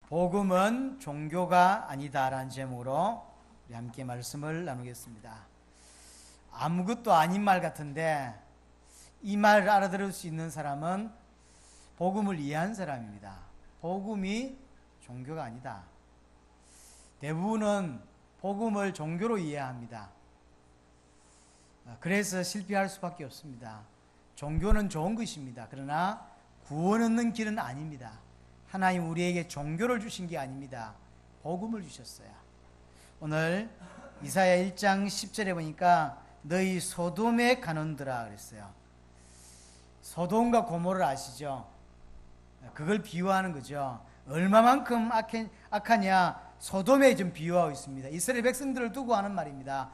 복음은 종교가 아니다라는 제목으로 우리 함께 말씀을 나누겠습니다. 아무것도 아닌 말 같은데 이 말을 알아들을 수 있는 사람은 복음을 이해한 사람입니다. 복음이 종교가 아니다. 대부분은 복음을 종교로 이해합니다. 그래서 실패할 수밖에 없습니다. 종교는 좋은 것입니다. 그러나 구원 얻는 길은 아닙니다. 하나님 우리에게 종교를 주신 게 아닙니다. 복음을 주셨어요. 오늘 이사야 1장 10절에 보니까 너희 소돔에 가는들아 그랬어요. 소돔과 고모를 아시죠? 그걸 비유하는 거죠. 얼마만큼 악하냐 소돔에 좀 비유하고 있습니다. 이스라엘 백성들을 두고 하는 말입니다.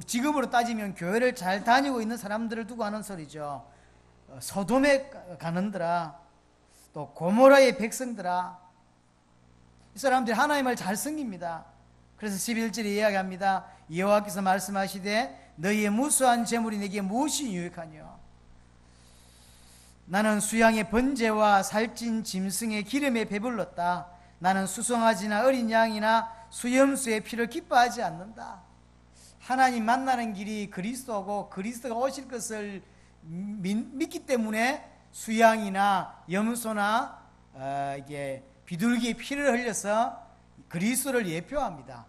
지금으로 따지면 교회를 잘 다니고 있는 사람들을 두고 하는 소리죠. 소돔에 가는들아, 또 고모라의 백성들아. 이 사람들이 하나님을 잘 섬깁니다. 그래서 11절에 이야기합니다. 여호와께서 말씀하시되 너희의 무수한 재물이 내게 무엇이 유익하뇨? 나는 수양의 번제와 살찐 짐승의 기름에 배불렀다. 나는 수송아지나 어린 양이나 수염수의 피를 기뻐하지 않는다. 하나님 만나는 길이 그리스도고 그리스도가 오실 것을 믿기 때문에 수양이나 염소나 이게 비둘기의 피를 흘려서 그리스도를 예표합니다.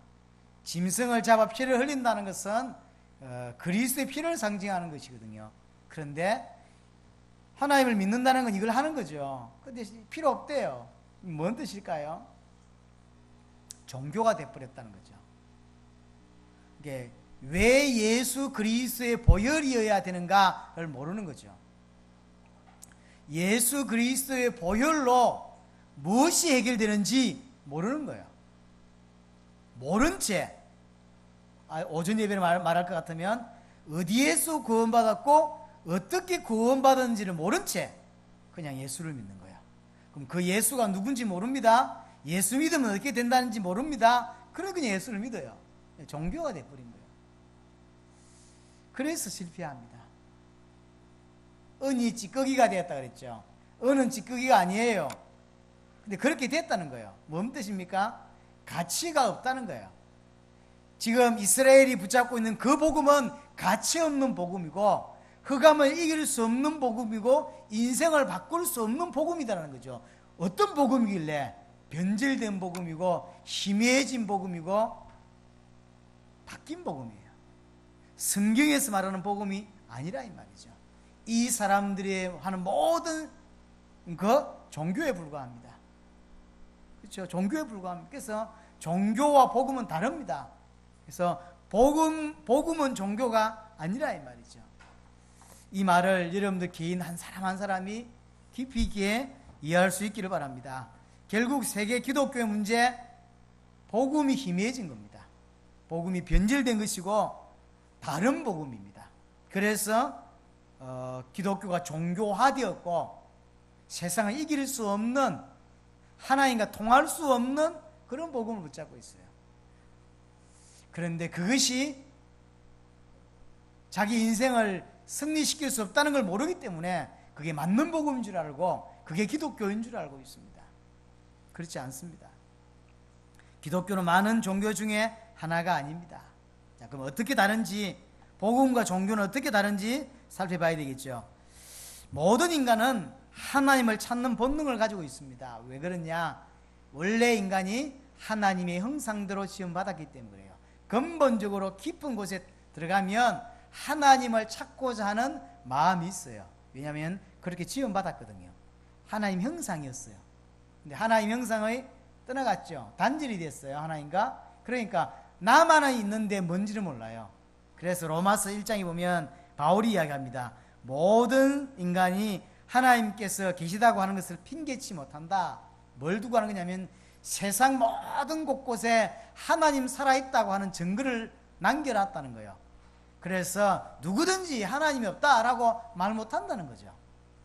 짐승을 잡아 피를 흘린다는 것은 그리스도의 피를 상징하는 것이거든요. 그런데 하나님을 믿는다는 건 이걸 하는 거죠. 그런데 필요 없대요. 뭔 뜻일까요? 종교가 되어버렸다는 거죠. 이게 왜 예수 그리스도의 보혈이어야 되는가를 모르는 거죠. 예수 그리스도의 보혈로 무엇이 해결되는지 모르는 거예요. 모른 채 오전 예배를 말할 것 같으면 어디에서 구원받았고 어떻게 구원받았는지를 모른 채 그냥 예수를 믿는 거예요. 그럼 그 예수가 누군지 모릅니다. 예수 믿으면 어떻게 된다는지 모릅니다. 그래서 그냥 예수를 믿어요. 종교가 돼버린 거예요. 그래서 실패합니다. 은이 찌꺼기가 되었다 그랬죠. 은은 찌꺼기가 아니에요. 근데 그렇게 됐다는 거예요. 뭔 뜻입니까? 가치가 없다는 거예요. 지금 이스라엘이 붙잡고 있는 그 복음은 가치 없는 복음이고 흑암을 이길 수 없는 복음이고 인생을 바꿀 수 없는 복음이라는 거죠. 어떤 복음이길래? 변질된 복음이고 희미해진 복음이고 바뀐 복음이에요. 성경에서 말하는 복음이 아니라 이 말이죠. 이 사람들이 하는 모든 그 종교에 불과합니다. 그렇죠? 종교에 불과합니다. 그래서 종교와 복음은 다릅니다. 그래서 복음은 종교가 아니라 이 말이죠. 이 말을 여러분들 개인 한 사람 한 사람이 깊이 있게 이해할 수 있기를 바랍니다. 결국 세계 기독교의 문제, 복음이 희미해진 겁니다. 복음이 변질된 것이고 다른 복음입니다. 그래서 기독교가 종교화되었고 세상을 이길 수 없는, 하나님과 통할 수 없는 그런 복음을 붙잡고 있어요. 그런데 그것이 자기 인생을 승리시킬 수 없다는 걸 모르기 때문에 그게 맞는 복음인 줄 알고 그게 기독교인 줄 알고 있습니다. 그렇지 않습니다. 기독교는 많은 종교 중에 하나가 아닙니다. 자, 그럼 어떻게 다른지, 복음과 종교는 어떻게 다른지 살펴봐야 되겠죠. 모든 인간은 하나님을 찾는 본능을 가지고 있습니다. 왜 그러냐? 원래 인간이 하나님의 형상대로 지음받았기 때문에 그래요. 근본적으로 깊은 곳에 들어가면 하나님을 찾고자 하는 마음이 있어요. 왜냐하면 그렇게 지음받았거든요. 하나님 형상이었어요. 근데 하나님 형상의 떠나갔죠. 단절이 됐어요. 하나님과. 그러니까 나만은 있는데 뭔지를 몰라요. 그래서 로마서 1장에 보면 바울이 이야기합니다. 모든 인간이 하나님께서 계시다고 하는 것을 핑계치 못한다. 뭘 두고 하는 거냐면 세상 모든 곳곳에 하나님 살아있다고 하는 증거를 남겨놨다는 거예요. 그래서 누구든지 하나님이 없다라고 말 못한다는 거죠.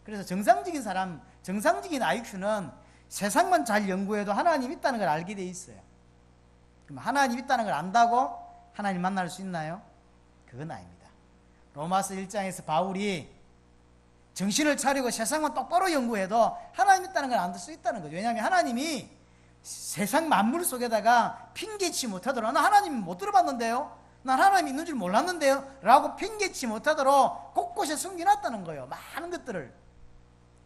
그래서 정상적인 사람, 정상적인 IQ는 세상만 잘 연구해도 하나님 있다는 걸 알게 돼 있어요. 그럼 하나님 있다는 걸 안다고 하나님 만날 수 있나요? 그건 아닙니다. 로마서 1장에서 바울이 정신을 차리고 세상만 똑바로 연구해도 하나님 있다는 걸 안 들 수 있다는 거죠. 왜냐하면 하나님이 세상 만물 속에다가 핑계치 못하도록 나 하나님 못 들어봤는데요, 난 하나님 있는 줄 몰랐는데요 라고 핑계치 못하도록 곳곳에 숨겨놨다는 거예요. 많은 것들을.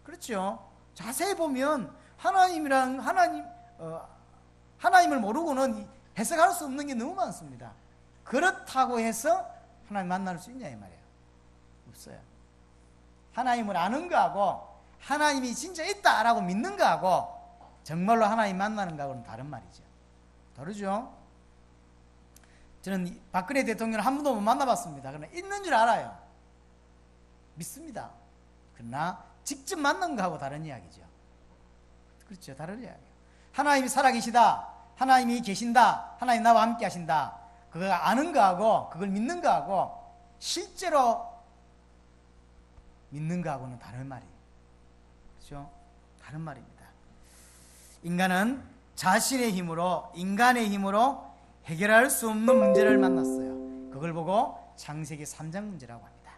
그렇죠. 자세히 보면 하나님을 모르고는 해석할 수 없는 게 너무 많습니다. 그렇다고 해서 하나님 만날 수 있냐 이 말이에요. 없어요. 하나님을 아는 거하고 하나님이 진짜 있다라고 믿는 거하고 정말로 하나님 만나는 거하고는 다른 말이죠. 다르죠. 저는 박근혜 대통령을 한 번도 못 만나봤습니다. 그러나 있는 줄 알아요. 믿습니다. 그러나 직접 만난 거하고 다른 이야기죠. 그렇죠. 다른 이야기예요. 하나님이 살아계시다, 하나님이 계신다, 하나님 나와 함께 하신다, 그걸 아는 거하고 그걸 믿는 거하고 실제로 믿는 거하고는 다른 말이에요. 그렇죠? 다른 말입니다. 인간은 자신의 힘으로, 인간의 힘으로 해결할 수 없는 문제를 만났어요. 그걸 보고 창세기 3장 문제라고 합니다.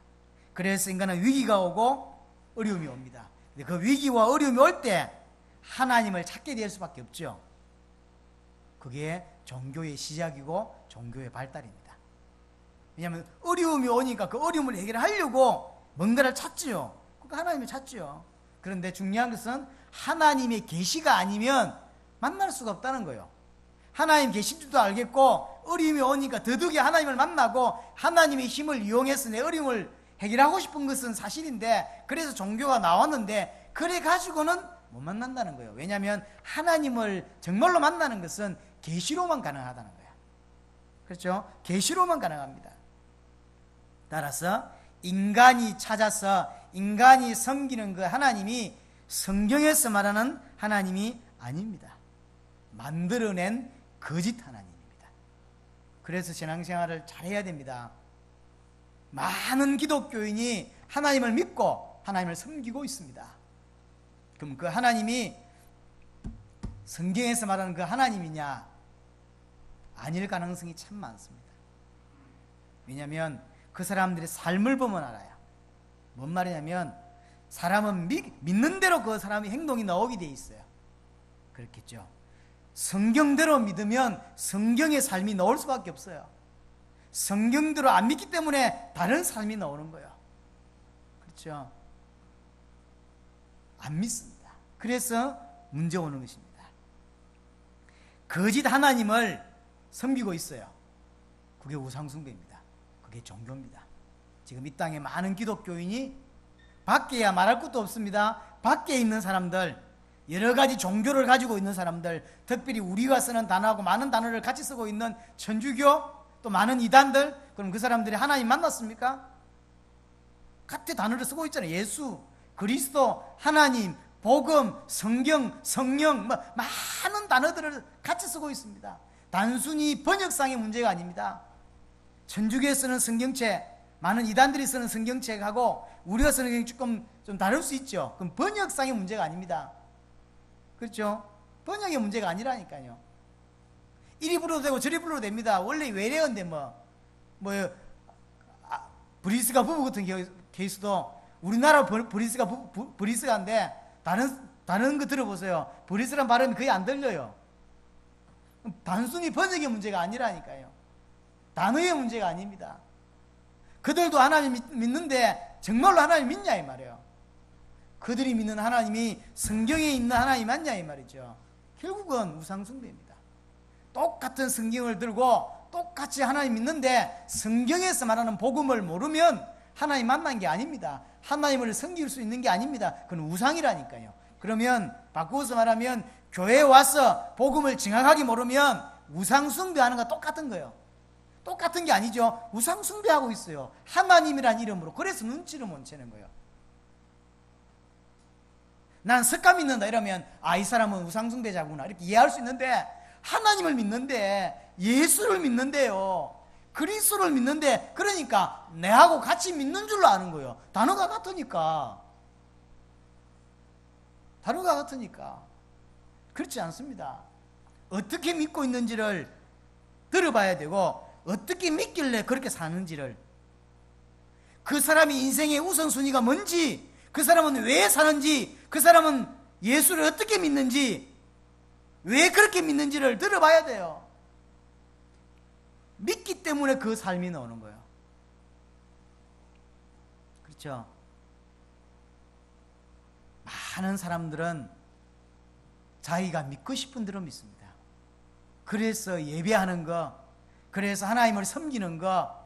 그래서 인간은 위기가 오고 어려움이 옵니다. 근데 그 위기와 어려움이 올 때 하나님을 찾게 될 수밖에 없죠. 그게 종교의 시작이고 종교의 발달입니다. 왜냐하면 어려움이 오니까 그 어려움을 해결하려고 뭔가를 찾지요. 그러니까 하나님을 찾지요. 그런데 중요한 것은 하나님의 계시가 아니면 만날 수가 없다는 거예요. 하나님 계신 줄도 알겠고 어려움이 오니까 더욱이 하나님을 만나고 하나님의 힘을 이용해서 내 어려움을 해결하고 싶은 것은 사실인데, 그래서 종교가 나왔는데 그래 가지고는 못 만난다는 거예요. 왜냐하면 하나님을 정말로 만나는 것은 계시로만 가능하다는 거예요. 그렇죠? 계시로만 가능합니다. 따라서 인간이 찾아서 인간이 섬기는 그 하나님이 성경에서 말하는 하나님이 아닙니다. 만들어낸 거짓 하나님입니다. 그래서 신앙생활을 잘해야 됩니다. 많은 기독교인이 하나님을 믿고 하나님을 섬기고 있습니다. 그럼 그 하나님이 성경에서 말하는 그 하나님이냐? 아닐 가능성이 참 많습니다. 왜냐하면 그 사람들의 삶을 보면 알아요. 뭔 말이냐면 사람은 믿는 대로 그 사람의 행동이 나오게 돼 있어요. 그렇겠죠. 성경대로 믿으면 성경의 삶이 나올 수밖에 없어요. 성경대로 안 믿기 때문에 다른 삶이 나오는 거예요. 그렇죠. 안 믿습니다. 그래서 문제 오는 것입니다. 거짓 하나님을 섬기고 있어요. 그게 우상숭배입니다. 그게 종교입니다. 지금 이 땅에 많은 기독교인이 밖에야 말할 것도 없습니다. 밖에 있는 사람들, 여러 가지 종교를 가지고 있는 사람들, 특별히 우리가 쓰는 단어하고 많은 단어를 같이 쓰고 있는 천주교, 또 많은 이단들, 그럼 그 사람들이 하나님 만났습니까? 같은 단어를 쓰고 있잖아요. 예수, 그리스도, 하나님, 복음, 성경, 성령, 많은 단어들을 같이 쓰고 있습니다. 단순히 번역상의 문제가 아닙니다. 천주교에 쓰는 성경책, 많은 이단들이 쓰는 성경책하고 우리가 쓰는 성경책 좀 다를 수 있죠. 그럼 번역상의 문제가 아닙니다. 그렇죠? 번역의 문제가 아니라니까요. 이리 불러도 되고 저리 불러도 됩니다. 원래 외래어인데 브리스가 부부 같은 케이스도 우리나라 브리스가인데 다른 거 들어보세요. 브리스란 발음이 거의 안 들려요. 단순히 번역의 문제가 아니라니까요. 단어의 문제가 아닙니다. 그들도 하나님 믿는데 정말로 하나님 믿냐 이 말이에요. 그들이 믿는 하나님이 성경에 있는 하나님 맞냐 이 말이죠. 결국은 우상숭배입니다. 똑같은 성경을 들고 똑같이 하나님 믿는데 성경에서 말하는 복음을 모르면 하나님 만난 게 아닙니다. 하나님을 섬길 수 있는 게 아닙니다. 그건 우상이라니까요. 그러면 바꾸어서 말하면 교회에 와서 복음을 정확하게 모르면 우상숭배하는 거 똑같은 거예요. 똑같은 게 아니죠. 우상숭배하고 있어요. 하나님이란 이름으로. 그래서 눈치를 못 채는 거예요. 난 석가 믿는다 이러면 이 사람은 우상숭배자구나 이렇게 이해할 수 있는데, 하나님을 믿는데, 예수를 믿는데요, 그리스도를 믿는데, 그러니까 내하고 같이 믿는 줄로 아는 거예요. 단어가 같으니까. 단어가 같으니까. 그렇지 않습니다. 어떻게 믿고 있는지를 들어봐야 되고, 어떻게 믿길래 그렇게 사는지를, 그 사람이 인생의 우선순위가 뭔지, 그 사람은 왜 사는지, 그 사람은 예수를 어떻게 믿는지, 왜 그렇게 믿는지를 들어봐야 돼요. 믿기 때문에 그 삶이 나오는 거예요. 그렇죠? 많은 사람들은 자기가 믿고 싶은 대로 믿습니다. 그래서 예배하는 거, 그래서 하나님을 섬기는 거,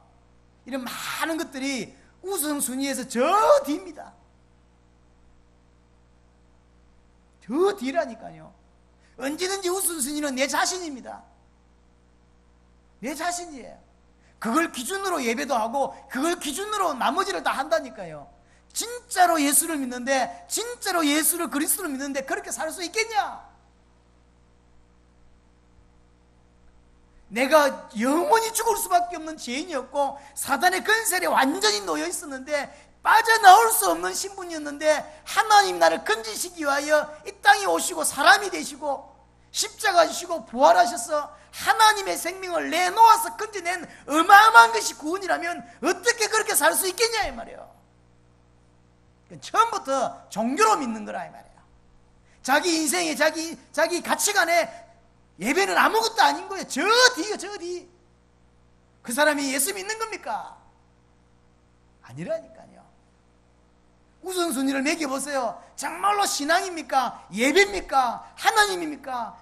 이런 많은 것들이 우선순위에서 저 뒤입니다. 저 뒤라니까요. 언제든지 우선순위는 내 자신입니다. 내 자신이에요. 그걸 기준으로 예배도 하고 그걸 기준으로 나머지를 다 한다니까요. 진짜로 예수를 믿는데, 진짜로 예수를 그리스도를 믿는데 그렇게 살 수 있겠냐? 내가 영원히 죽을 수밖에 없는 죄인이었고 사단의 근세에 완전히 놓여 있었는데 빠져나올 수 없는 신분이었는데 하나님 나를 건지시기 위하여 이 땅에 오시고 사람이 되시고 십자가 지시고 부활하셔서 하나님의 생명을 내놓아서 건져낸 어마어마한 것이 구원이라면 어떻게 그렇게 살 수 있겠냐 이 말이에요. 처음부터 종교로 믿는 거라 이 말이에요. 자기 인생에 자기 가치관에 예배는 아무것도 아닌 거예요. 저 뒤요, 저 뒤. 그 사람이 예수 믿는 겁니까? 아니라니까요. 우선순위를 매겨보세요. 정말로 신앙입니까? 예배입니까? 하나님입니까?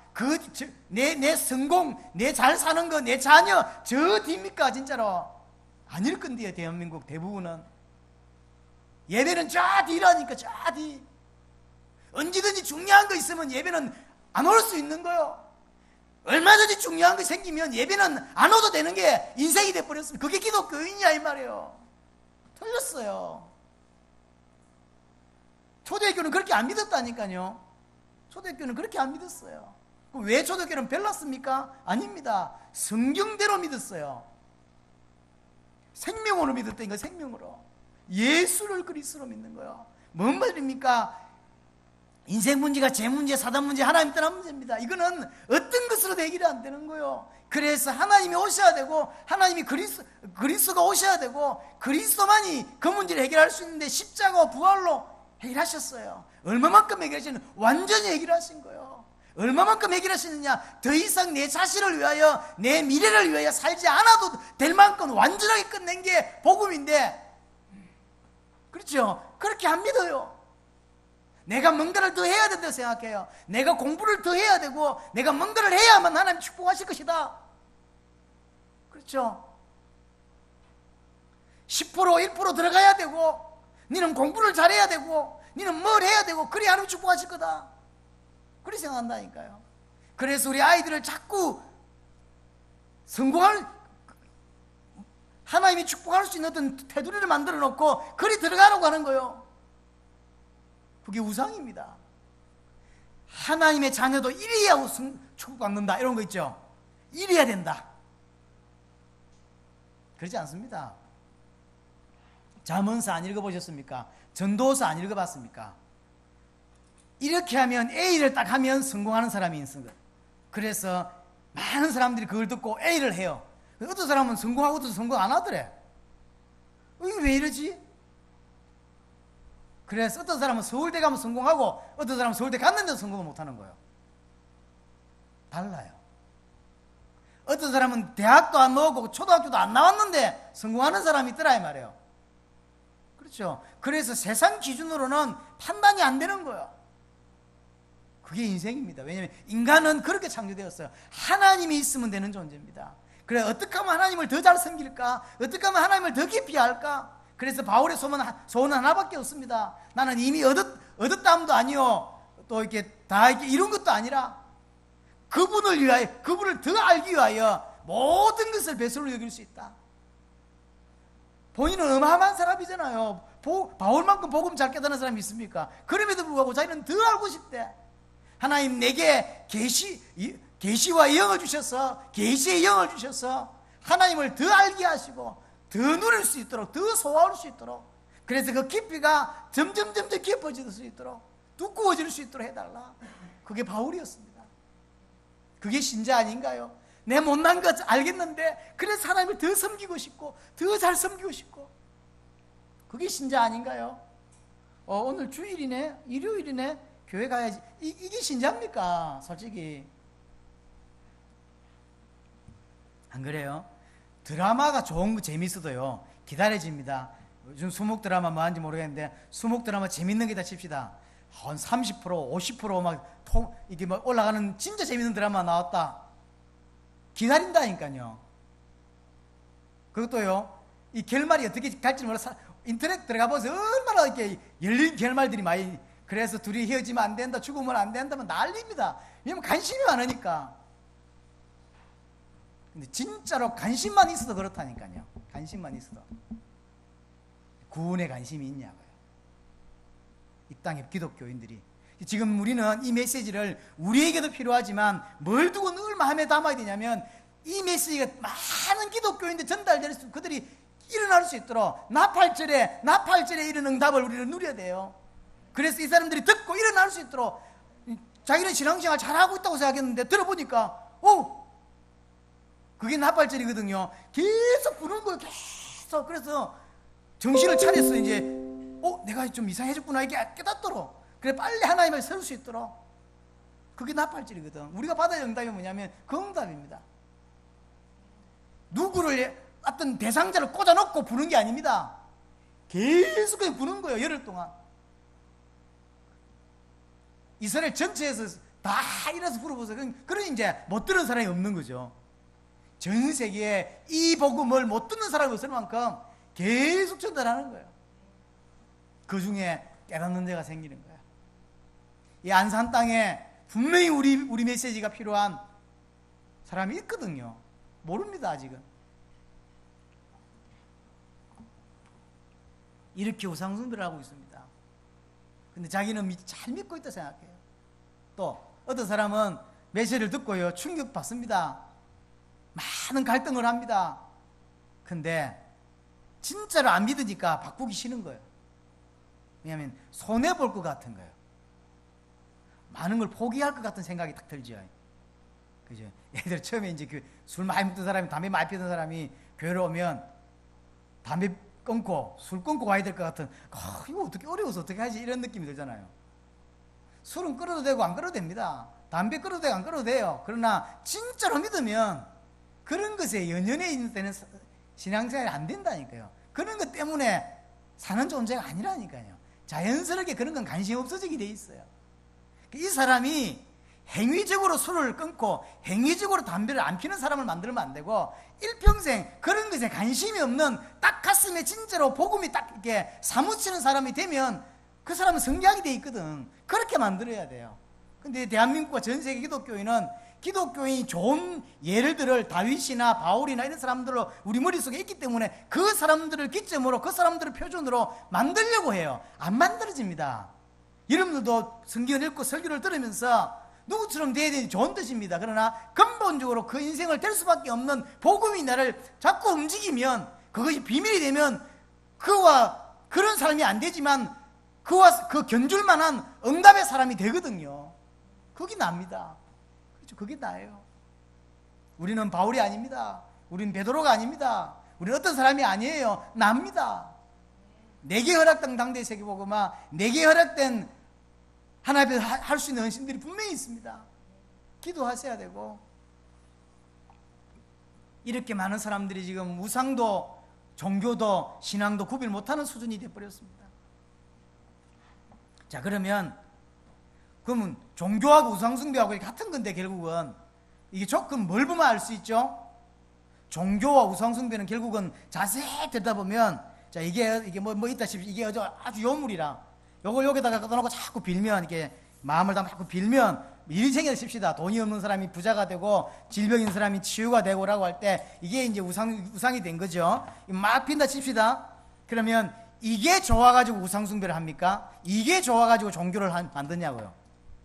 내 성공, 내 잘 사는 거, 내 자녀, 저 뒤입니까? 진짜로. 아닐 건데요, 대한민국 대부분은. 예배는 저 뒤라니까, 저 뒤. 언제든지 중요한 거 있으면 예배는 안 올 수 있는 거요. 얼마든지 중요한 거 생기면 예배는 안 오도 되는 게 인생이 돼버렸습니다. 그게 기독교인이야 이 말이에요. 틀렸어요. 초대교는 그렇게 안 믿었다니까요. 초대교는 그렇게 안 믿었어요. 왜 초대교는 별났습니까? 아닙니다. 성경대로 믿었어요. 생명으로 믿었다니까. 생명으로. 예수를 그리스도로 믿는 거예요. 뭔 말입니까? 인생 문제가 제 문제, 사단 문제, 하나님 떠난 문제입니다. 이거는 어떤 것으로 해결이 안 되는 거예요. 그래서 하나님이 오셔야 되고 하나님이 그리스도가 오셔야 되고 그리스도만이 그 문제를 해결할 수 있는데 십자가와 부활로 해결하셨어요. 얼마만큼 해결하시는? 완전히 해결하신 거예요. 얼마만큼 해결하시느냐? 더 이상 내 자신을 위하여 내 미래를 위하여 살지 않아도 될 만큼 완전하게 끝낸 게 복음인데, 그렇죠? 그렇게 안 믿어요. 내가 뭔가를 더 해야 된다고 생각해요. 내가 공부를 더 해야 되고 내가 뭔가를 해야만 하나님 축복하실 것이다. 그렇죠? 10% 1% 들어가야 되고 너는 공부를 잘해야 되고 너는 뭘 해야 되고 그래야 하나님 축복하실 거다. 그렇게 생각한다니까요. 그래서 우리 아이들을 자꾸 성공할, 하나님이 축복할 수 있는 어떤 테두리를 만들어 놓고 그리 들어가라고 하는 거예요. 그게 우상입니다. 하나님의 자녀도 이래야 축복받는다 이런 거 있죠. 이래야 된다. 그렇지 않습니다. 잠언서 안 읽어보셨습니까? 전도서 안 읽어봤습니까? 이렇게 하면 A를 딱 하면 성공하는 사람이 있는 거예요. 그래서 많은 사람들이 그걸 듣고 A를 해요. 어떤 사람은 성공하고 또 성공 안 하더래. 이게 왜 이러지? 그래서 어떤 사람은 서울대 가면 성공하고 어떤 사람은 서울대 갔는데도 성공을 못하는 거예요. 달라요. 어떤 사람은 대학도 안 나오고 초등학교도 안 나왔는데 성공하는 사람이 있더라 이 말이에요. 그렇죠. 그래서 세상 기준으로는 판단이 안 되는 거예요. 그게 인생입니다. 왜냐하면 인간은 그렇게 창조되었어요. 하나님이 있으면 되는 존재입니다. 그래 어떻게 하면 하나님을 더 잘 섬길까? 어떻게 하면 하나님을 더 깊이 알까? 그래서 바울의 소원은 하나밖에 없습니다. 나는 이미 얻었다함도 아니요 또 이렇게 다 이렇게 이런 것도 아니라 그분을 위하여, 그분을 더 알기 위하여 모든 것을 배설로 여길 수 있다. 본인은 어마어마한 사람이잖아요. 바울만큼 복음 잘 깨닫는 사람이 있습니까? 그럼에도 불구하고 자기는 더 알고 싶대. 하나님 내게 계시와 영을 주셔서, 계시의 영을 주셔서 하나님을 더 알게 하시고 더 누릴 수 있도록, 더 소화할 수 있도록, 그래서 그 깊이가 점점 깊어질 수 있도록, 두꺼워질 수 있도록 해달라. 그게 바울이었습니다. 그게 신자 아닌가요? 내 못난 것 알겠는데 그래서 하나님을 더 섬기고 싶고 더 잘 섬기고 싶고, 그게 신자 아닌가요? 오늘 주일이네, 일요일이네, 교회 가야지. 이게 신자입니까? 솔직히 안 그래요? 드라마가 좋은 거 재밌어도요 기다려집니다. 요즘 수목 드라마 뭐하는지 모르겠는데 수목 드라마 재밌는 게다 칩시다. 한 30%, 50% 이게 막 올라가는 진짜 재밌는 드라마 나왔다. 기다린다니까요. 그것도요, 이 결말이 어떻게 갈지 몰라서 인터넷 들어가 보세요. 얼마나 이렇게 열린 결말들이 많이. 그래서 둘이 헤어지면 안 된다, 죽으면 안 된다면 난립니다. 왜냐면 관심이 많으니까. 근데 진짜로 관심만 있어도 그렇다니까요. 관심만 있어도. 구원에 관심이 있냐고요. 이 땅의 기독교인들이. 지금 우리는 이 메시지를 우리에게도 필요하지만 뭘 두고 늘 마음에 담아야 되냐면 이 메시지가 많은 기독교인들 전달될 수, 그들이 일어날 수 있도록 나팔절에 이런 응답을 우리는 누려야 돼요. 그래서 이 사람들이 듣고 일어날 수 있도록, 자기는 신앙생활 잘하고 있다고 생각했는데 들어보니까 그게 나팔절이거든요. 계속 부는 거예요. 계속. 그래서 정신을 차려서 이제 내가 좀 이상해졌구나 이게 깨닫도록, 그래 빨리 하나님 앞에 설 수 있도록. 그게 나팔절이거든. 우리가 받아야 응답이 뭐냐면 그 응답입니다. 누구를 어떤 대상자를 꽂아놓고 부는 게 아닙니다. 계속 그냥 부는 거예요. 열흘 동안. 이스라엘 전체에서 다 일어서 부르보세요. 그러니 이제 못 들은 사람이 없는 거죠. 전 세계에 이 복음을 못 듣는 사람이 없을 만큼 계속 전달하는 거예요. 그 중에 깨닫는 데가 생기는 거예요. 이 안산 땅에 분명히 우리 메시지가 필요한 사람이 있거든요. 모릅니다, 아직은. 이렇게 우상숭배를 하고 있습니다. 근데 자기는 잘 믿고 있다 생각해요. 또 어떤 사람은 메시지를 듣고요 충격받습니다. 많은 갈등을 합니다. 근데 진짜로 안 믿으니까 바꾸기 싫은 거예요. 왜냐하면 손해볼 것 같은 거예요. 많은 걸 포기할 것 같은 생각이 딱 들죠. 그죠? 예를 들어 처음에 이제 그 술 많이 먹던 사람이, 담배 많이 피던 사람이 교회로 오면 담배 끊고 술 끊고 와야 될 것 같은, 이거 어떻게 어려워서 어떻게 하지, 이런 느낌이 들잖아요. 술은 끊어도 되고 안 끊어도 됩니다. 담배 끊어도 되고 안 끊어도 돼요. 그러나 진짜로 믿으면 그런 것에 연연해 있는 때는 신앙생활이 안 된다니까요. 그런 것 때문에 사는 존재가 아니라니까요. 자연스럽게 그런 건 관심 없어지게 돼 있어요. 이 사람이 행위적으로 술을 끊고 행위적으로 담배를 안 피는 사람을 만들면 안 되고, 일평생 그런 것에 관심이 없는, 딱 가슴에 진짜로 복음이 딱 이렇게 사무치는 사람이 되면 그 사람은 성장이 돼 있거든. 그렇게 만들어야 돼요. 근데 대한민국과 전 세계 기독교인은 기독교인이 좋은 예를들을 다윗이나 바울이나 이런 사람들로 우리 머릿속에 있기 때문에 그 사람들을 기점으로, 그 사람들을 표준으로 만들려고 해요. 안 만들어집니다. 여러분들도 성경을 읽고 설교를 들으면서 누구처럼 돼야 되는 좋은 뜻입니다. 그러나 근본적으로 그 인생을 될 수밖에 없는 복음이 나를 자꾸 움직이면, 그것이 비밀이 되면 그와 그런 삶이 안 되지만 그와 그 견줄 만한 응답의 사람이 되거든요. 그게 납니다. 그렇죠? 그게 나예요. 우리는 바울이 아닙니다. 우리는 베드로가 아닙니다. 우리는 어떤 사람이 아니에요. 납니다. 내게 허락된 당대의 세계복음화, 내게 허락된 하나님 앞에서 할 수 있는 헌신들이 분명히 있습니다. 기도하셔야 되고. 이렇게 많은 사람들이 지금 우상도 종교도 신앙도 구별 못하는 수준이 되어버렸습니다. 자, 그러면 종교하고 우상숭배하고 같은 건데, 결국은 이게 조금 뭘 보면 알 수 있죠? 종교와 우상숭배는 결국은 자세히 들여다보면, 자, 이게 뭐 있다시피 이게 아주 요물이라, 요걸 여기다가 갖다 놓고 자꾸 빌면, 이렇게 마음을 담아 자꾸 빌면 일이 생겨 칩시다. 돈이 없는 사람이 부자가 되고 질병 있는 사람이 치유가 되고라고 할 때 이게 이제 우상이 된 거죠. 막 빈다 칩시다. 그러면 이게 좋아가지고 우상숭배를 합니까? 이게 좋아가지고 종교를 만드냐고요?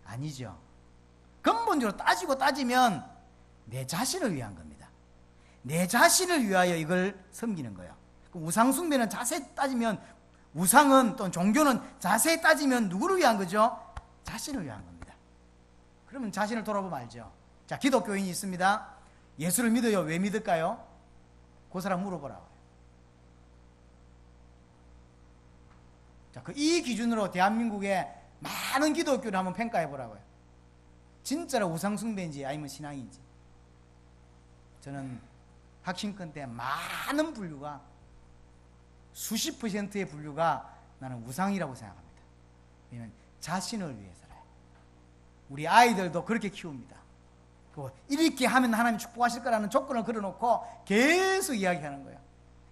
아니죠. 근본적으로 따지면 내 자신을 위한 겁니다. 내 자신을 위하여 이걸 섬기는 거예요. 우상숭배는 자세히 따지면, 우상은 또 종교는 자세히 따지면 누구를 위한 거죠? 자신을 위한 겁니다. 그러면 자신을 돌아보면 알죠. 자, 기독교인이 있습니다. 예수를 믿어요. 왜 믿을까요? 그 사람 물어보라고요. 자, 이 기준으로 대한민국의 많은 기독교를 한번 평가해 보라고요. 진짜로 우상숭배인지 아니면 신앙인지. 저는 확신컨대 많은 분류가, 수십 %의 분류가 나는 우상이라고 생각합니다. 왜냐하면 자신을 위해 살아요. 우리 아이들도 그렇게 키웁니다. 이렇게 하면 하나님 축복하실 거라는 조건을 걸어놓고 계속 이야기하는 거예요.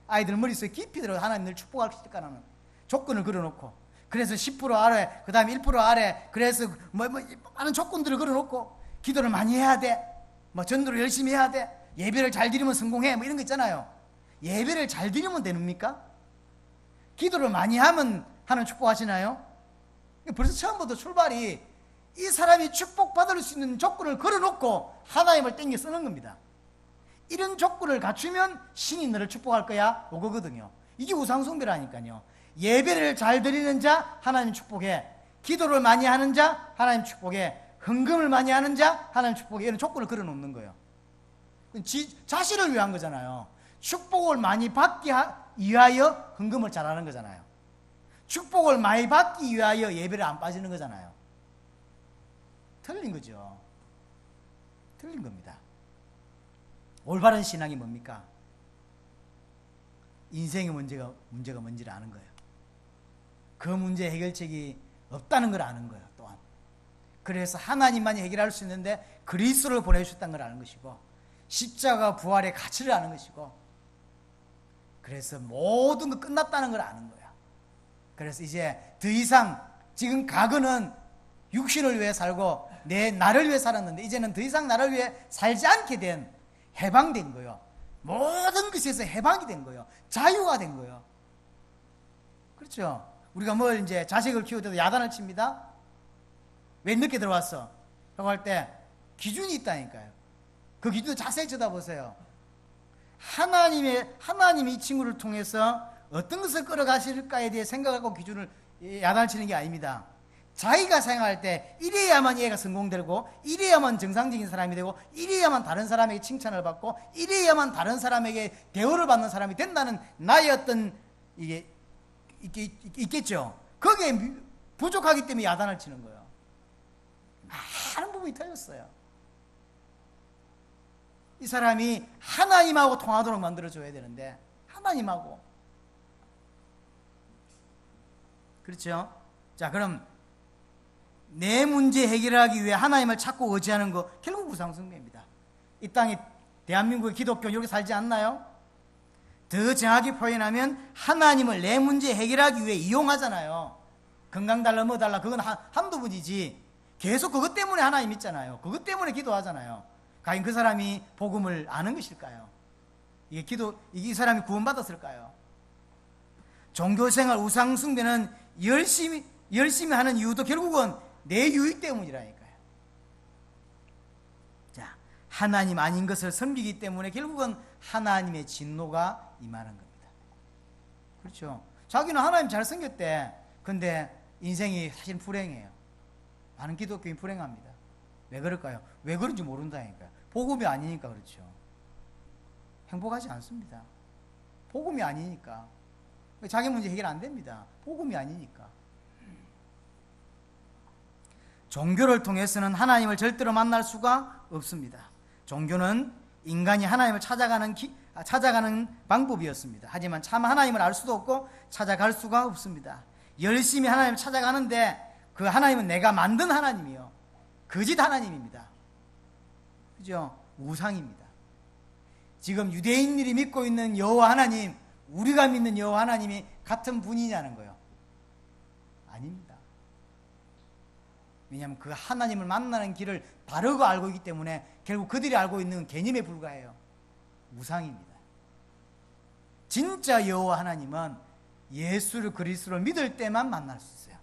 아이들 머릿속에 깊이 들어 하나님 늘 축복하실 거라는 조건을 걸어놓고, 그래서 10% 아래, 그 다음에 1% 아래, 그래서 많은 조건들을 걸어놓고, 기도를 많이 해야 돼, 전도를 열심히 해야 돼, 예배를 잘 드리면 성공해, 이런 거 있잖아요. 예배를 잘 드리면 됩니까? 기도를 많이 하면 하나님 축복하시나요? 벌써 처음부터 출발이 이 사람이 축복받을 수 있는 조건을 걸어놓고 하나님을 땡겨 쓰는 겁니다. 이런 조건을 갖추면 신이 너를 축복할 거야, 이거거든요. 이게 우상숭배라니까요. 예배를 잘 드리는 자 하나님 축복해, 기도를 많이 하는 자 하나님 축복해, 헌금을 많이 하는 자 하나님 축복해, 이런 조건을 걸어놓는 거예요. 자신을 위한 거잖아요. 축복을 많이 받기 위하여 헌금을 잘하는 거잖아요. 축복을 많이 받기 위하여 예배를 안 빠지는 거잖아요. 틀린 거죠. 틀린 겁니다. 올바른 신앙이 뭡니까? 인생의 문제가 뭔지를 아는 거예요. 그 문제 해결책이 없다는 걸 아는 거예요. 또한 그래서 하나님만이 해결할 수 있는데 그리스도를 보내주셨다는 걸 아는 것이고, 십자가 부활의 가치를 아는 것이고, 그래서 모든 거 끝났다는 걸 아는 거야. 그래서 이제 더 이상, 지금 과거는 육신을 위해 살고 나를 위해 살았는데 이제는 더 이상 나를 위해 살지 않게 된, 해방된 거예요. 모든 것에서 해방이 된 거예요. 자유가 된 거예요. 그렇죠? 우리가 이제 자식을 키울 때도 야단을 칩니다. 왜 늦게 들어왔어? 라고 할 때 기준이 있다니까요. 그 기준을 자세히 쳐다보세요. 하나님이 이 친구를 통해서 어떤 것을 끌어가실까에 대해 생각하고 기준을 야단을 치는 게 아닙니다. 자기가 생각할 때 이래야만 얘가 성공되고, 이래야만 정상적인 사람이 되고, 이래야만 다른 사람에게 칭찬을 받고, 이래야만 다른 사람에게 대우를 받는 사람이 된다는 나의 어떤 이게 있겠죠. 거기에 부족하기 때문에 야단을 치는 거예요. 많은 부분이 틀렸어요. 이 사람이 하나님하고 통하도록 만들어줘야 되는데, 하나님하고. 그렇죠? 자, 그럼 내 문제 해결하기 위해 하나님을 찾고 의지하는 거 결국 우상숭배입니다. 이 땅에 대한민국의 기독교 이렇게 살지 않나요? 더 정확히 표현하면 하나님을 내 문제 해결하기 위해 이용하잖아요. 건강 달라 뭐 달라, 그건 한두 분이지 계속 그것 때문에 하나님 믿잖아요. 그것 때문에 기도하잖아요. 과연 그 사람이 복음을 아는 것일까요? 이 사람이 구원받았을까요? 종교생활 우상숭배는 열심히 하는 이유도 결국은 내 유익 때문이라니까요. 자, 하나님 아닌 것을 섬기기 때문에 결국은 하나님의 진노가 임하는 겁니다. 그렇죠? 자기는 하나님 잘 섬겼대. 근데 인생이 사실 불행해요. 많은 기독교인 불행합니다. 왜 그럴까요? 왜 그런지 모른다니까요. 복음이 아니니까 그렇죠. 행복하지 않습니다. 복음이 아니니까. 자기 문제 해결 안 됩니다. 복음이 아니니까. 종교를 통해서는 하나님을 절대로 만날 수가 없습니다. 종교는 인간이 하나님을 찾아가는 방법이었습니다. 하지만 참 하나님을 알 수도 없고 찾아갈 수가 없습니다. 열심히 하나님을 찾아가는데 그 하나님은 내가 만든 하나님이요, 거짓 하나님입니다. 그죠? 우상입니다. 지금 유대인들이 믿고 있는 여호와 하나님, 우리가 믿는 여호와 하나님이 같은 분이냐는 거예요. 아닙니다. 왜냐하면 그 하나님을 만나는 길을 다르고 알고 있기 때문에 결국 그들이 알고 있는 개념에 불과해요. 우상입니다. 진짜 여호와 하나님은 예수를 그리스도를 믿을 때만 만날 수 있어요.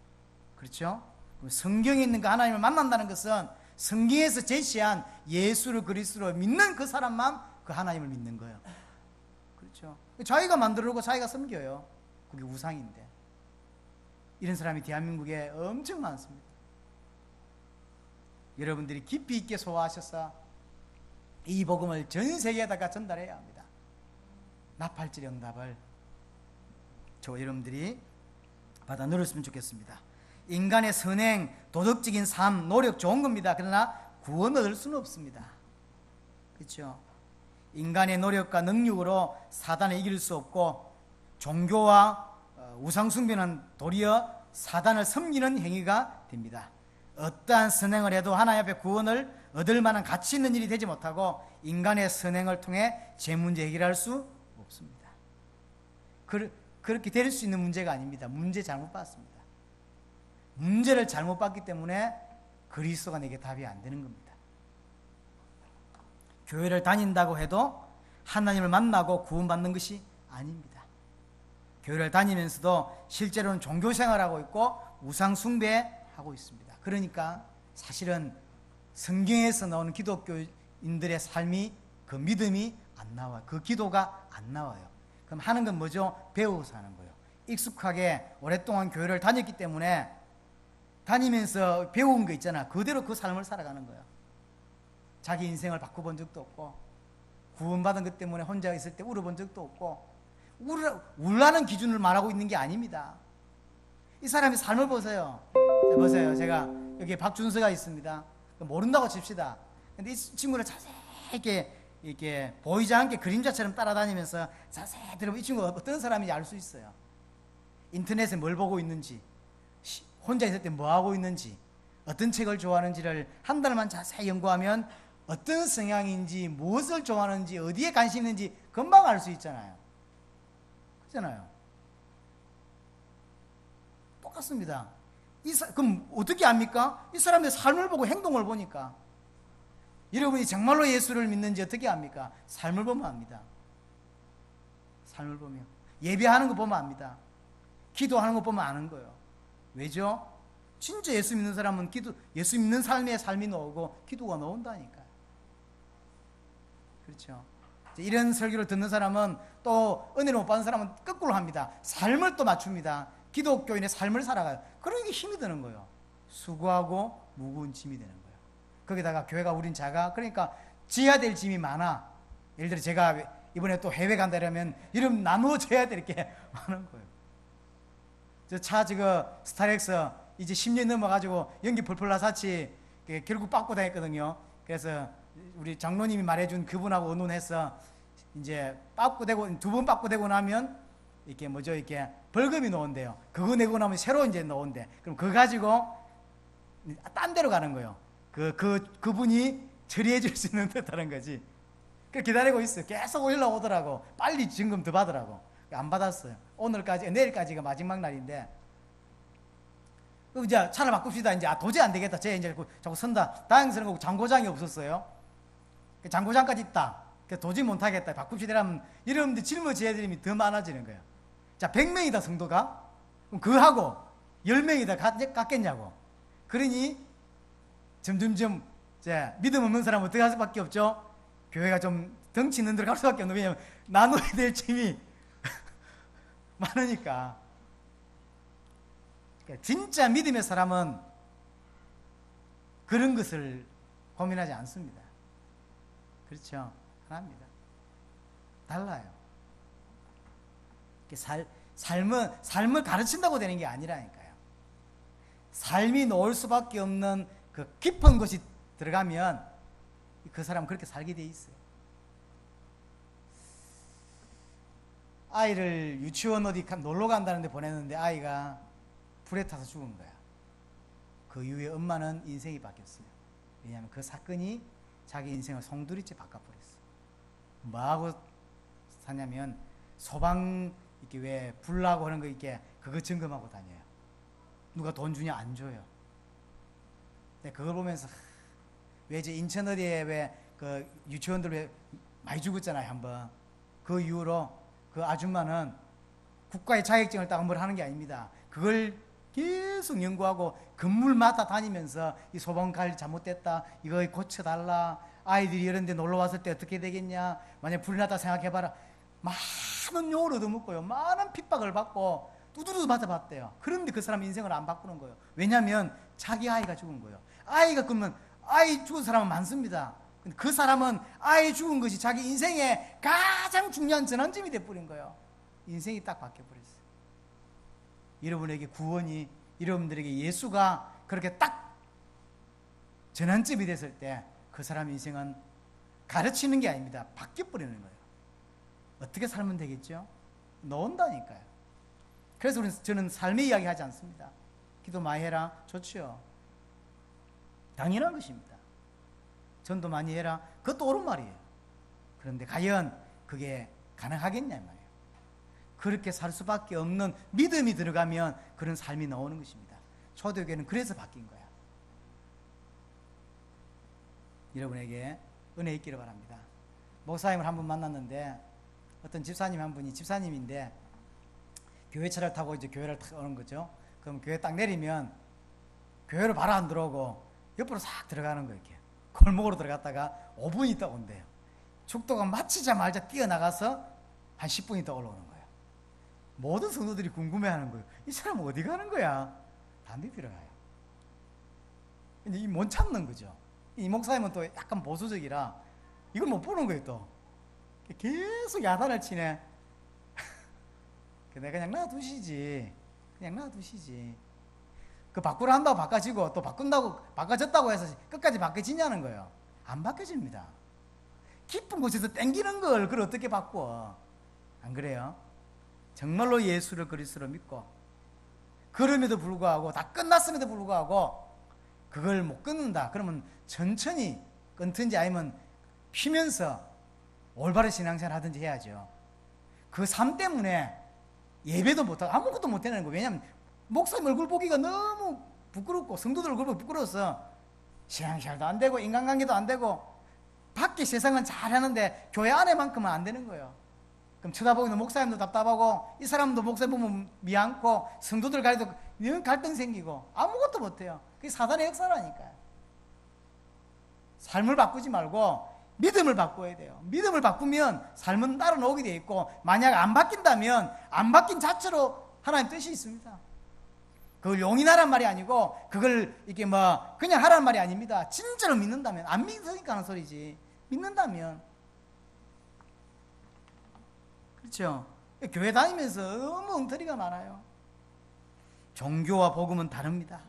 그렇죠? 성경에 있는 그 하나님을 만난다는 것은 성경에서 제시한 예수를 그리스도를 믿는 그 사람만 그 하나님을 믿는 거예요. 그렇죠? 자기가 만들어놓고 자기가 섬겨요. 그게 우상인데. 이런 사람이 대한민국에 엄청 많습니다. 여러분들이 깊이 있게 소화하셔서 이 복음을 전 세계에다가 전달해야 합니다. 나팔질 응답을 여러분들이 받아 누렸으면 좋겠습니다. 인간의 선행, 도덕적인 삶, 노력 좋은 겁니다. 그러나 구원을 얻을 수는 없습니다. 그렇죠? 인간의 노력과 능력으로 사단을 이길 수 없고, 종교와 우상숭배는 도리어 사단을 섬기는 행위가 됩니다. 어떠한 선행을 해도 하나님 앞에 구원을 얻을 만한 가치 있는 일이 되지 못하고 인간의 선행을 통해 제 문제 해결할 수 없습니다. 그렇게 될 수 있는 문제가 아닙니다. 문제 잘못 봤습니다. 문제를 잘못 봤기 때문에 그리스도가 내게 답이 안 되는 겁니다. 교회를 다닌다고 해도 하나님을 만나고 구원받는 것이 아닙니다. 교회를 다니면서도 실제로는 종교생활하고 있고 우상숭배하고 있습니다. 그러니까 사실은 성경에서 나오는 기독교인들의 삶이, 그 믿음이 안 나와요. 그 기도가 안 나와요. 그럼 하는 건 뭐죠? 배워서 하는 거예요. 익숙하게 오랫동안 교회를 다녔기 때문에 다니면서 배운 거 있잖아. 그대로 그 삶을 살아가는 거예요. 자기 인생을 바꿔본 적도 없고, 구원받은 것 때문에 혼자 있을 때 울어본 적도 없고, 울라는 기준을 말하고 있는 게 아닙니다. 이 사람의 삶을 보세요. 보세요. 제가 여기 박준서가 있습니다. 모른다고 칩시다. 근데 이 친구를 자세히 이렇게 보이지 않게 그림자처럼 따라다니면서 자세히 들어보면 이 친구가 어떤 사람인지 알 수 있어요. 인터넷에 뭘 보고 있는지, 혼자 있을 때 뭐 하고 있는지, 어떤 책을 좋아하는지를 한 달만 자세히 연구하면 어떤 성향인지, 무엇을 좋아하는지, 어디에 관심 있는지 금방 알 수 있잖아요. 그렇잖아요. 똑같습니다. 그럼 어떻게 압니까? 이 사람의 삶을 보고 행동을 보니까. 여러분이 정말로 예수를 믿는지 어떻게 압니까? 삶을 보면 압니다. 삶을 보면. 예배하는 거 보면 압니다. 기도하는 거 보면 아는 거예요. 왜죠? 진짜 예수 믿는 사람은 예수 믿는 삶에 삶이 나오고 기도가 나온다니까요. 그렇죠? 이런 설교를 듣는 사람은 또 은혜를 못 받는 사람은 거꾸로 합니다. 삶을 또 맞춥니다. 기독교인의 삶을 살아가요. 그러니까 힘이 드는 거예요. 수고하고 무거운 짐이 되는 거예요. 거기다가 교회가 우린 작아. 그러니까 지어야 될 짐이 많아. 예를 들어 제가 이번에 또 해외 간다 이러면 이름 나누어져야 될 게 많은 거예요. 저 차 지금 스타렉스 이제 10년 넘어가지고 연기 펄펄 나사치 결국 받고 다녔거든요. 그래서 우리 장로님이 말해준 그분하고 의논해서 이제 받고 되고 2번 받고 되고 나면 이렇게 뭐죠, 이렇게 벌금이 나온대요. 그거 내고 나면 새로 이제 나온대. 그럼 그거 가지고 딴 데로 가는 거예요. 그분이 처리해 줄 수 있는 듯하는 거지. 그 기다리고 있어요. 계속 올라오더라고. 빨리 증금 더 받으라고. 안 받았어요. 오늘까지, 내일까지가 마지막 날인데. 그럼 이제 차를 바꿉시다. 이제 도저히 안 되겠다. 제 이제 자꾸 선다. 다행스러운 거고 장고장이 없었어요. 장고장까지 있다. 도저히 못하겠다. 바꿉시다. 하면 여러분들 짊어져야 될 힘이 더 많아지는 거예요. 자, 100명이다 성도가. 그럼 그하고 10명이다 같겠냐고. 그러니 점점점 믿음 없는 사람은 어떻게 할 수밖에 없죠? 교회가 좀 덩치 있는 데로 갈 수밖에 없는. 왜냐하면 나눠야 될 짐이 많으니까. 그러니까 진짜 믿음의 사람은 그런 것을 고민하지 않습니다. 그렇죠? 하나입니다. 달라요. 삶을 가르친다고 되는 게 아니라니까요. 삶이 놓을 수밖에 없는 그 깊은 곳이 들어가면 그 사람은 그렇게 살게 돼 있어요. 아이를 유치원 어디 놀러 간다는데 보냈는데 아이가 불에 타서 죽은 거야. 그 이후에 엄마는 인생이 바뀌었어요. 왜냐하면 그 사건이 자기 인생을 송두리째 바꿔버렸어. 뭐하고 사냐면 소방 이렇게 왜 불나고 하는 거 이렇게 그거 점검하고 다녀요. 누가 돈 주냐 안 줘요. 근데 그걸 보면서 왜 이제 인천 어디에 왜 그 유치원들 왜 많이 죽었잖아요 한번. 그 이후로 그 아줌마는 국가의 자격증을 따고 뭘 하는 게 아닙니다. 그걸 계속 연구하고 건물마다 다니면서 이 소방 관리 잘못됐다, 이거 고쳐달라, 아이들이 이런 데 놀러 왔을 때 어떻게 되겠냐, 만약 불이 났다 생각해봐라. 많은 욕을 얻어먹고요. 많은 핍박을 받고 두드러도 맞아봤대요. 그런데 그 사람 인생을 안 바꾸는 거예요. 왜냐하면 자기 아이가 죽은 거예요. 아이가 그러면 아이 죽은 사람은 많습니다. 근데 그 사람은 아이 죽은 것이 자기 인생의 가장 중요한 전환점이 돼버린 거예요. 인생이 딱 바뀌어버렸어요. 여러분에게 구원이, 여러분들에게 예수가 그렇게 딱 전환점이 됐을 때 그 사람 인생은 가르치는 게 아닙니다. 바뀌어버리는 거예요. 어떻게 살면 되겠죠? 넣은다니까요. 그래서 저는 삶의 이야기 하지 않습니다. 기도 많이 해라. 좋죠. 당연한 것입니다. 전도 많이 해라. 그것도 옳은 말이에요. 그런데 과연 그게 가능하겠냐 말이에요. 그렇게 살 수밖에 없는 믿음이 들어가면 그런 삶이 나오는 것입니다. 초대교회는 그래서 바뀐 거야. 여러분에게 은혜 있기를 바랍니다. 목사님을 한 분 만났는데 어떤 집사님 한 분이 집사님인데 교회차를 타고 이제 교회를 오는 거죠. 그럼 교회 딱 내리면 교회로 바로 안 들어오고 옆으로 싹 들어가는 거예요. 이렇게 골목으로 들어갔다가 5분 있다 온대요. 축도가 마치자마자 뛰어나가서 한 10분 있다 올라오는 거예요. 모든 성도들이 궁금해하는 거예요. 이 사람 어디 가는 거야? 담배 피러 가요. 근데 못 참는 거죠. 이 목사님은 또 약간 보수적이라 이걸 못 보는 거예요. 또 계속 야단을 치네. 내가 그냥 놔두시지. 그냥 놔두시지. 그 바꾸라 한다고 바꿔지고 또 바꾼다고 바꿔졌다고 해서 끝까지 바뀌지냐는 거예요. 안 바뀌어집니다. 깊은 곳에서 땡기는 걸 그걸 어떻게 바꿔? 안 그래요? 정말로 예수를 그리스도로 믿고 그럼에도 불구하고 다 끝났음에도 불구하고 그걸 못 끊는다. 그러면 천천히 끊든지 아니면 피면서 올바른 신앙생활 하든지 해야죠. 그 삶 때문에 예배도 못하고 아무것도 못해내는 거예요. 왜냐하면 목사님 얼굴 보기가 너무 부끄럽고 성도들 얼굴 보기 부끄러워서 신앙생활도 안 되고 인간관계도 안 되고 밖에 세상은 잘하는데 교회 안에만큼은 안 되는 거예요. 그럼 쳐다보고 있는 목사님도 답답하고 이 사람도 목사님 보면 미안고 성도들 간에도 갈등 생기고 아무것도 못해요. 그게 사단의 역사라니까요. 삶을 바꾸지 말고 믿음을 바꿔야 돼요. 믿음을 바꾸면 삶은 따라 나오게 돼 있고 만약 안 바뀐다면 안 바뀐 자체로 하나님 뜻이 있습니다. 그걸 용인하란 말이 아니고 그걸 이렇게 뭐 그냥 하라는 말이 아닙니다. 진짜로 믿는다면 안 믿으니까 하는 소리지. 믿는다면 그렇죠. 교회 다니면서 너무 엉터리가 많아요. 종교와 복음은 다릅니다.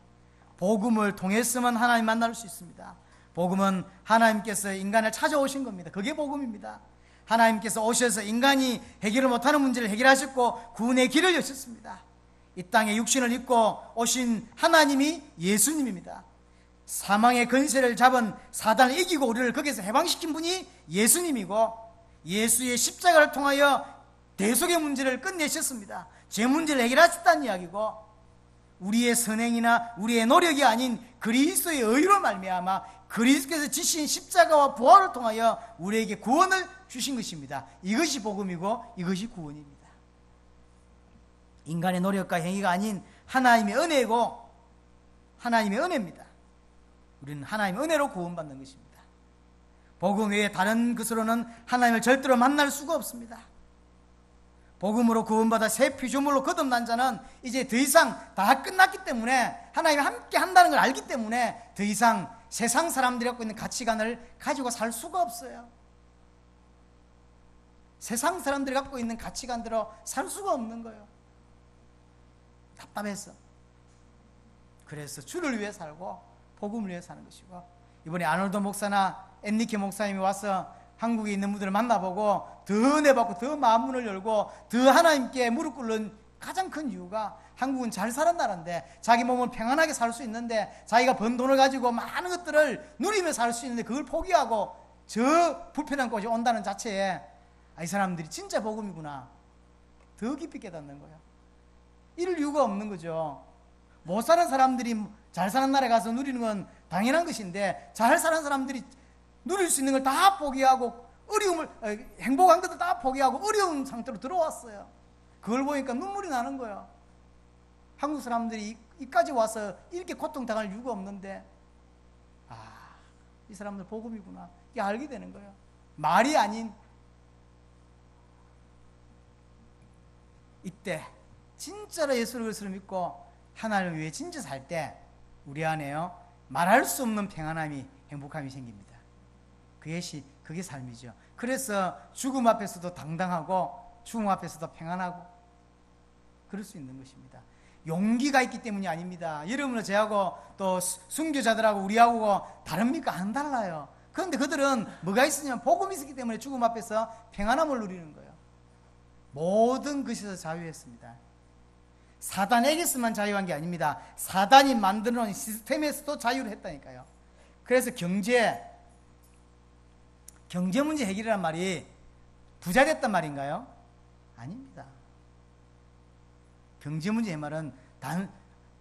복음을 통했으면 하나님 만날 수 있습니다. 복음은 하나님께서 인간을 찾아오신 겁니다. 그게 복음입니다. 하나님께서 오셔서 인간이 해결을 못하는 문제를 해결하셨고 구원의 길을 여셨습니다. 이 땅에 육신을 입고 오신 하나님이 예수님입니다. 사망의 권세를 잡은 사단을 이기고 우리를 거기서 해방시킨 분이 예수님이고 예수의 십자가를 통하여 대속의 문제를 끝내셨습니다. 죄 문제를 해결하셨다는 이야기고 우리의 선행이나 우리의 노력이 아닌 그리스도의 의로 말미암아 그리스도께서 지신 십자가와 부활을 통하여 우리에게 구원을 주신 것입니다. 이것이 복음이고 이것이 구원입니다. 인간의 노력과 행위가 아닌 하나님의 은혜고 하나님의 은혜입니다. 우리는 하나님의 은혜로 구원받는 것입니다. 복음 외에 다른 것으로는 하나님을 절대로 만날 수가 없습니다. 복음으로 구원받아 새 피조물로 거듭난 자는 이제 더 이상 다 끝났기 때문에 하나님이 함께 한다는 걸 알기 때문에 더 이상 세상 사람들이 갖고 있는 가치관을 가지고 살 수가 없어요. 세상 사람들이 갖고 있는 가치관대로 살 수가 없는 거예요. 답답해서. 그래서 주를 위해 살고 복음을 위해 사는 것이고 이번에 아놀드 목사나 앤니케 목사님이 와서 한국에 있는 분들을 만나보고 더 은혜 받고 더 마음문을 열고 더 하나님께 무릎 꿇는 가장 큰 이유가 한국은 잘 사는 나라인데 자기 몸을 평안하게 살 수 있는데 자기가 번 돈을 가지고 많은 것들을 누리며 살 수 있는데 그걸 포기하고 저 불편한 곳이 온다는 자체에 이 사람들이 진짜 복음이구나 더 깊이 깨닫는 거예요. 이럴 이유가 없는 거죠. 못 사는 사람들이 잘 사는 나라에 가서 누리는 건 당연한 것인데 잘 사는 사람들이 누릴 수 있는 걸 다 포기하고 행복한 것들 다 포기하고 어려운 상태로 들어왔어요. 그걸 보니까 눈물이 나는 거예요. 한국 사람들이 이까지 와서 이렇게 고통당할 이유가 없는데 이 사람들 복음이구나 이게 알게 되는 거예요. 말이 아닌 이때 진짜로 예수를 그리스도를 믿고 하나님을 위해 진짜 살 때 우리 안에요 말할 수 없는 평안함이 행복함이 생깁니다. 그게 삶이죠. 그래서 죽음 앞에서도 당당하고 죽음 앞에서도 평안하고 그럴 수 있는 것입니다. 용기가 있기 때문이 아닙니다. 여러분은 저하고 또 순교자들하고 우리하고 다릅니까? 안 달라요. 그런데 그들은 뭐가 있으냐면 복음이 있었기 때문에 죽음 앞에서 평안함을 누리는 거예요. 모든 것에서 자유했습니다. 사단에게서만 자유한 게 아닙니다. 사단이 만들어놓은 시스템에서도 자유를 했다니까요. 그래서 경제 문제 해결이란 말이 부자 됐단 말인가요? 아닙니다. 경제 문제의 말은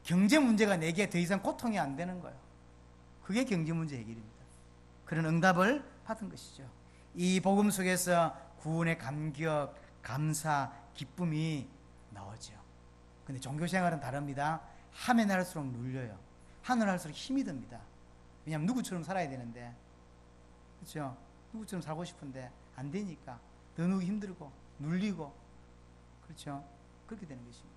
경제 문제가 내게 더 이상 고통이 안 되는 거예요. 그게 경제 문제 해결입니다. 그런 응답을 받은 것이죠. 이 복음 속에서 구원의 감격, 감사, 기쁨이 나오죠. 근데 종교 생활은 다릅니다. 하면 할수록 눌려요. 하늘 할수록 힘이 듭니다. 왜냐하면 누구처럼 살아야 되는데, 그렇죠? 누구처럼 살고 싶은데 안 되니까 더 누구 힘들고 눌리고, 그렇죠? 그렇게 되는 것입니다.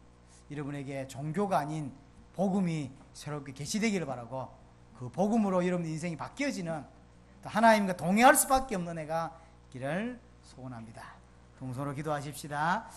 여러분에게 종교가 아닌 복음이 새롭게 계시되기를 바라고, 그 복음으로 여러분의 인생이 바뀌어지는, 또 하나님과 동행할 수밖에 없는 애가 길을 소원합니다. 동서로 기도하십시다.